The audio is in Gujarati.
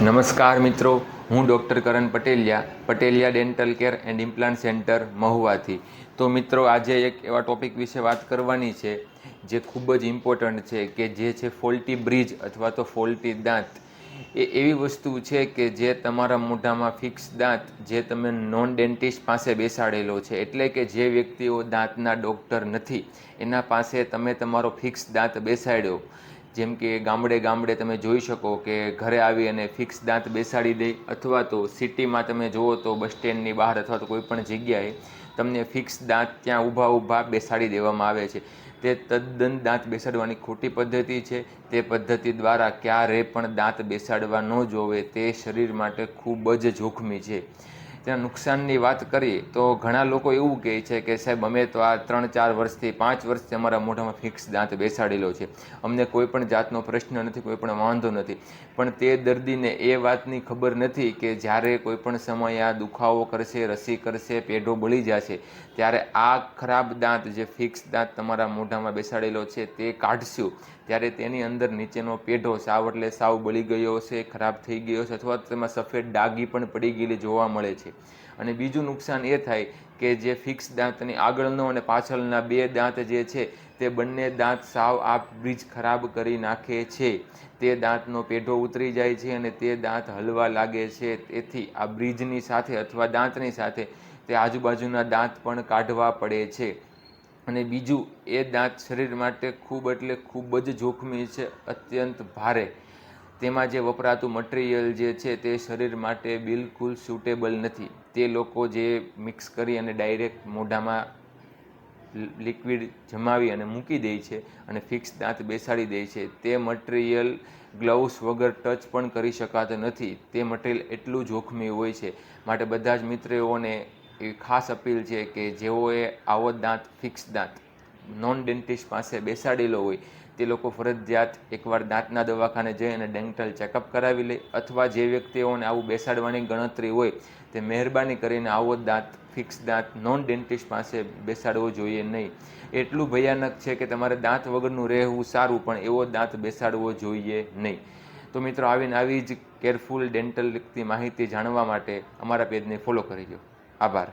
નમસ્કાર મિત્રો, હું doctor Karan Pateliya dental care and implant centre મહુવાથી. તો મિત્રો, આજે એક એવા ટૉપિક વિશે વાત કરવાની છે જે ખૂબ જ ઇમ્પોર્ટન્ટ છે, કે જે છે ફોલ્ટી બ્રિજ અથવા તો ફોલ્ટી દાંત. એ એવી વસ્તુ છે કે જે તમારા મોઢામાં ફિક્સ દાંત જે તમે નોન ડેન્ટિસ્ટ પાસે બેસાડેલો છે, એટલે કે જે વ્યક્તિઓ દાંતના ડૉક્ટર નથી એના પાસે તમે તમારો ફિક્સ દાંત બેસાડ્યો. જેમ કે ગામડે તમે જોઈ શકો કે ઘરે આવી અને ફિક્સ દાંત બેસાડી દે, અથવા તો સિટીમાં તમે જુઓ તો બસ સ્ટેન્ડની બહાર અથવા તો કોઈ પણ જગ્યાએ તમને ફિક્સ દાંત ત્યાં ઊભા બેસાડી દેવામાં આવે છે. તે તદ્દન દાંત બેસાડવાની ખોટી પદ્ધતિ છે. તે પદ્ધતિ દ્વારા ક્યારે પણ દાંત બેસાડવા ન જોવે, તે શરીર માટે ખૂબ જ જોખમી છે. તેના નુકસાનની વાત કરીએ તો ઘણા લોકો એવું કહે છે કે સાહેબ, અમે તો આ 3-4 વર્ષથી 5 વર્ષથી અમારા મોઢામાં ફિક્સ દાંત બેસાડેલો છે, અમને કોઈ પણ જાતનો પ્રશ્ન નથી, કોઈ પણ વાંધો નથી. પણ તે દર્દીને એ વાતની ખબર નથી કે જ્યારે કોઈ પણ સમયે આ દુખાવો કરશે, રસી કરશે, પેઢો બળી જશે, ત્યારે આ ખરાબ દાંત જે ફિક્સ દાંત તમારા મોઢામાં બેસાડેલો છે તે કાઢશું ત્યારે તેની અંદર નીચેનો પેઢો સાવ એટલે સાવ બળી ગયો હશે, ખરાબ થઈ ગયો હશે, અથવા તેમાં સફેદ ડાઘી પણ પડી ગયેલી જોવા મળે છે. અને બીજું નુકસાન એ થાય કે જે ફિક્સ દાંતની આગળનો અને પાછળના 2 દાંત જે છે તે બંને દાંત સાવ આ બ્રિજ ખરાબ કરી નાખે છે. તે દાંતનો પેઢો ઉતરી જાય છે અને તે દાંત હલવા લાગે છે. તેથી આ બ્રિજની સાથે અથવા દાંતની સાથે તે આજુબાજુના દાંત પણ કાઢવા પડે છે. અને બીજું, એ દાંત શરીર માટે ખૂબ એટલે ખૂબ જ જોખમી છે, અત્યંત ભારે. તેમાં જે વપરાતું મટીરિયલ જે છે તે શરીર માટે બિલકુલ સુટેબલ નથી. તે લોકો જે મિક્સ કરી અને ડાયરેક્ટ મોઢામાં લિક્વિડ જમાવી અને મૂકી દે છે અને ફિક્સ દાંત બેસાડી દે છે, તે મટીરિયલ ગ્લવ્સ વગર ટચ પણ કરી શકાતું નથી. તે મટીરિયલ એટલું જોખમી હોય છે. માટે બધા જ મિત્રોને એવી ખાસ અપીલ છે કે જેઓએ આવો દાંત ફિક્સ દાંત નોન ડેન્ટિસ્ટ પાસે બેસાડેલો હોય તે લોકો ફરજિયાત એકવાર દાંતના દવાખાને જઈ અને ડેન્ટલ ચેકઅપ કરાવી લે, અથવા જે વ્યક્તિઓને આવું બેસાડવાની ગણતરી હોય તે મહેરબાની કરીને આવો દાંત ફિક્સ દાંત નોન ડેન્ટિસ્ટ પાસે બેસાડવો જોઈએ નહીં. એટલું ભયાનક છે કે તમારે દાંત વગરનું રહેવું સારું, પણ એવો દાંત બેસાડવો જોઈએ નહીં. તો મિત્રો, આવી જ કેરફુલ ડેન્ટલ લગતી માહિતી જાણવા માટે અમારા પેજને ફોલો કરી દો. આભાર.